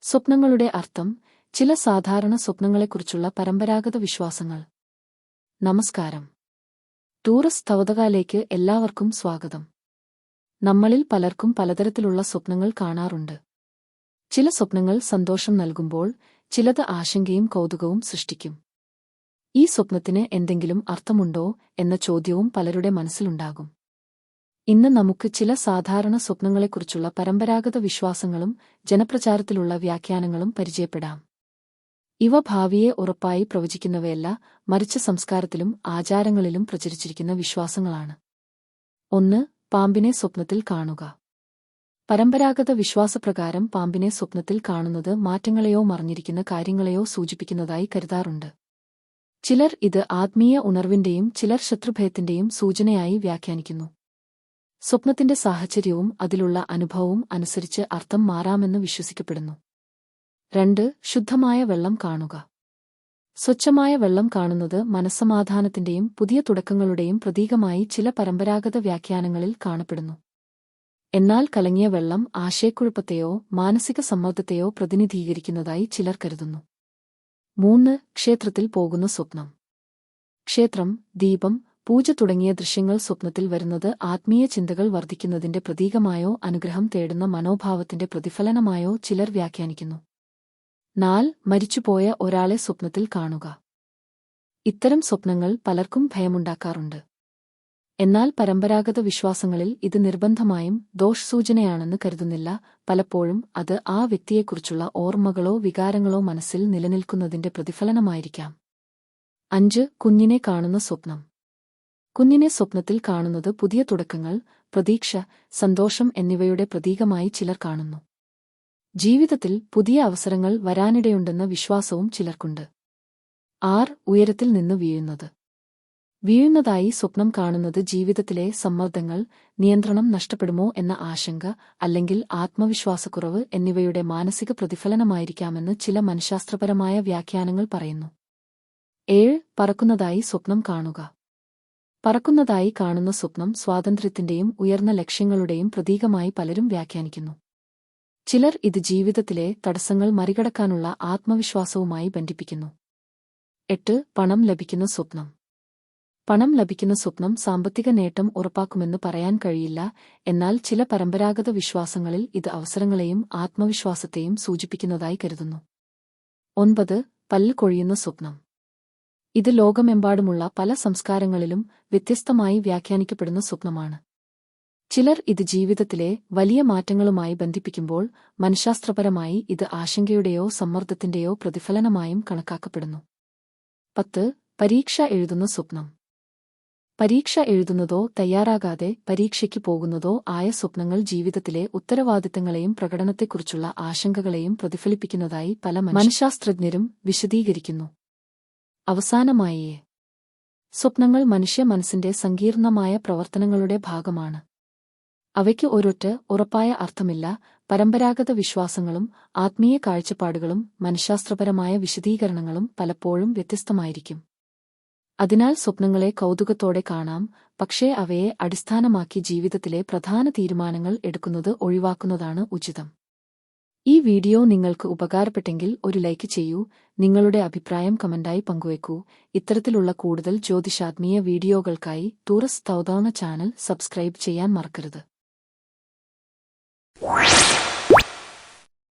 സ്വപ്നങ്ങളുടെ അർത്ഥം, ചില സാധാരണ സ്വപ്നങ്ങളെക്കുറിച്ചുള്ള പരമ്പരാഗത വിശ്വാസങ്ങൾ. നമസ്കാരം. ടൂറിസ്റ്റ് തവതകാലേക്ക് എല്ലാവർക്കും സ്വാഗതം. നമ്മളിൽ പലർക്കും പലതരത്തിലുള്ള സ്വപ്നങ്ങൾ കാണാറുണ്ട്. ചില സ്വപ്നങ്ങൾ സന്തോഷം നൽകുമ്പോൾ, ചിലത് ആശങ്കയും കൗതുകവും സൃഷ്ടിക്കും. ഈ സ്വപ്നത്തിന് എന്തെങ്കിലും അർത്ഥമുണ്ടോ എന്ന ചോദ്യവും പലരുടെ മനസ്സിലുണ്ടാകും. ഇന്ന് നമുക്ക് ചില സാധാരണ സ്വപ്നങ്ങളെക്കുറിച്ചുള്ള പരമ്പരാഗത വിശ്വാസങ്ങളും ജനപ്രചാരത്തിലുള്ള വ്യാഖ്യാനങ്ങളും പരിചയപ്പെടാം. ഇവ ഭാവിയെ ഉറപ്പായി പ്രവചിക്കുന്നവയല്ല, മറിച്ച് സംസ്കാരത്തിലും ആചാരങ്ങളിലും പ്രചരിച്ചിരിക്കുന്ന വിശ്വാസങ്ങളാണ്. 1. പാമ്പിനെ സ്വപ്നത്തിൽ കാണുക. പരമ്പരാഗത വിശ്വാസപ്രകാരം പാമ്പിനെ സ്വപ്നത്തിൽ കാണുന്നത് മാറ്റങ്ങളെയോ മറഞ്ഞിരിക്കുന്ന കാര്യങ്ങളെയോ സൂചിപ്പിക്കുന്നതായി കരുതാറുണ്ട്. ചിലർ ഇത് ആത്മീയ ഉണർവിന്റെയും ചിലർ ശത്രുഭയത്തിന്റെയും സൂചനയായി വ്യാഖ്യാനിക്കുന്നു. സ്വപ്നത്തിന്റെ സാഹചര്യവും അതിലുള്ള അനുഭവവും അനുസരിച്ച് അർത്ഥം മാറാമെന്ന് വിശ്വസിക്കപ്പെടുന്നു. 2. ശുദ്ധമായ വെള്ളം കാണുക. സ്വച്ഛമായ വെള്ളം കാണുന്നത് മനസ്സമാധാനത്തിന്റെയും പുതിയ തുടക്കങ്ങളുടെയും പ്രതീകമായി ചില പരമ്പരാഗത വ്യാഖ്യാനങ്ങളിൽ കാണപ്പെടുന്നു. എന്നാൽ കലങ്ങിയ വെള്ളം ആശയക്കുഴപ്പത്തെയോ മാനസിക സമ്മർദ്ദത്തെയോ പ്രതിനിധീകരിക്കുന്നതായി ചിലർ കരുതുന്നു. 3. ക്ഷേത്രത്തിൽ പോകുന്ന സ്വപ്നം. ക്ഷേത്രം, ദീപം, പൂജ തുടങ്ങിയ ദൃശ്യങ്ങൾ സ്വപ്നത്തിൽ വരുന്നത് ആത്മീയ ചിന്തകൾ വർദ്ധിക്കുന്നതിന്റെ പ്രതീകമായോ അനുഗ്രഹം തേടുന്ന മനോഭാവത്തിന്റെ പ്രതിഫലനമായോ ചിലർ വ്യാഖ്യാനിക്കുന്നു. 4. മരിച്ചുപോയ ഒരാളെ സ്വപ്നത്തിൽ കാണുക. ഇത്തരം സ്വപ്നങ്ങൾ പലർക്കും ഭയമുണ്ടാക്കാറുണ്ട്. എന്നാൽ പരമ്പരാഗത വിശ്വാസങ്ങളിൽ ഇത് നിർബന്ധമായും ദോഷസൂചനയാണെന്ന് കരുതുന്നില്ല. പലപ്പോഴും അത് ആ വ്യക്തിയെക്കുറിച്ചുള്ള ഓർമ്മകളോ വികാരങ്ങളോ മനസ്സിൽ നിലനിൽക്കുന്നതിന്റെ പ്രതിഫലനമായിരിക്കാം. 5. കുഞ്ഞിനെ കാണുന്ന സ്വപ്നം. കുഞ്ഞിനെ സ്വപ്നത്തിൽ കാണുന്നത് പുതിയ തുടക്കങ്ങൾ, പ്രതീക്ഷ, സന്തോഷം എന്നിവയുടെ പ്രതീകമായി ചിലർ കാണുന്നു. ജീവിതത്തിൽ പുതിയ അവസരങ്ങൾ വരാനിടയുണ്ടെന്ന വിശ്വാസവും ചിലർക്കുണ്ട്. 6. ഉയരത്തിൽ നിന്ന് വീഴുന്നത്. വീഴുന്നതായി സ്വപ്നം കാണുന്നത് ജീവിതത്തിലെ സമ്മർദ്ദങ്ങൾ, നിയന്ത്രണം നഷ്ടപ്പെടുമോ എന്ന ആശങ്ക, അല്ലെങ്കിൽ ആത്മവിശ്വാസക്കുറവ് എന്നിവയുടെ മാനസിക പ്രതിഫലനമായിരിക്കാമെന്ന് ചില മനഃശാസ്ത്രപരമായ വ്യാഖ്യാനങ്ങൾ പറയുന്നു. 7. പറക്കുന്നതായി സ്വപ്നം കാണുക. പറക്കുന്നതായി കാണുന്ന സ്വപ്നം സ്വാതന്ത്ര്യത്തിന്റെയും ഉയർന്ന ലക്ഷ്യങ്ങളുടെയും പ്രതീകമായി പലരും വ്യാഖ്യാനിക്കുന്നു. ചിലർ ഇത് ജീവിതത്തിലെ തടസ്സങ്ങൾ മറികടക്കാനുള്ള ആത്മവിശ്വാസവുമായി ബന്ധിപ്പിക്കുന്നു. 8. പണം ലഭിക്കുന്ന സ്വപ്നം. പണം ലഭിക്കുന്ന സ്വപ്നം സാമ്പത്തിക നേട്ടം ഉറപ്പാക്കുമെന്ന് പറയാൻ കഴിയില്ല, എന്നാൽ ചില പരമ്പരാഗത വിശ്വാസങ്ങളിൽ ഇത് അവസരങ്ങളെയും ആത്മവിശ്വാസത്തെയും സൂചിപ്പിക്കുന്നതായി കരുതുന്നു. 9. പല്ല് കൊഴിയുന്ന സ്വപ്നം. ഇത് ലോകമെമ്പാടുമുള്ള പല സംസ്കാരങ്ങളിലും വ്യത്യസ്തമായി വ്യാഖ്യാനിക്കപ്പെടുന്ന സ്വപ്നമാണ്. ചിലർ ഇത് ജീവിതത്തിലെ വലിയ മാറ്റങ്ങളുമായി ബന്ധിപ്പിക്കുമ്പോൾ, മനഃശാസ്ത്രപരമായി ഇത് ആശങ്കയുടെയോ സമ്മർദ്ദത്തിന്റെയോ പ്രതിഫലനമായും കണക്കാക്കപ്പെടുന്നു. 10. പരീക്ഷ എഴുതുന്ന സ്വപ്നം. പരീക്ഷ എഴുതുന്നതോ തയ്യാറാകാതെ പരീക്ഷയ്ക്ക് പോകുന്നതോ ആയ സ്വപ്നങ്ങൾ ജീവിതത്തിലെ ഉത്തരവാദിത്തങ്ങളെയും പ്രകടനത്തെക്കുറിച്ചുള്ള ആശങ്കകളെയും പ്രതിഫലിപ്പിക്കുന്നതായി പല മനഃശാസ്ത്രജ്ഞരും വിശദീകരിക്കുന്നു. അവസാനമായി, സ്വപ്നങ്ങൾ മനുഷ്യ മനസ്സിന്റെ സങ്കീർണമായ പ്രവർത്തനങ്ങളുടെ ഭാഗമാണ്. അവയ്ക്ക് ഒരൊറ്റ ഉറപ്പായ അർത്ഥമില്ല. പരമ്പരാഗത വിശ്വാസങ്ങളും ആത്മീയ കാഴ്ചപ്പാടുകളും മനഃശാസ്ത്രപരമായ വിശദീകരണങ്ങളും പലപ്പോഴും വ്യത്യസ്തമായിരിക്കും. അതിനാൽ സ്വപ്നങ്ങളെ കൗതുകത്തോടെ കാണാം, പക്ഷേ അവയെ അടിസ്ഥാനമാക്കി ജീവിതത്തിലെ പ്രധാന തീരുമാനങ്ങൾ എടുക്കുന്നത് ഒഴിവാക്കുന്നതാണ് ഉചിതം. ഈ വീഡിയോ നിങ്ങൾക്ക് ഉപകാരപ്പെട്ടെങ്കിൽ ഒരു ലൈക്ക് ചെയ്യൂ, നിങ്ങളുടെ അഭിപ്രായം കമന്റായി പങ്കുവെക്കൂ. ഇത്തരത്തിലുള്ള കൂടുതൽ ജ്യോതിഷാത്മീയ വീഡിയോകൾക്കായി ടൂറിസ്റ്റ് തവതകാ ചാനൽ സബ്സ്ക്രൈബ് ചെയ്യാൻ മറക്കരുത്.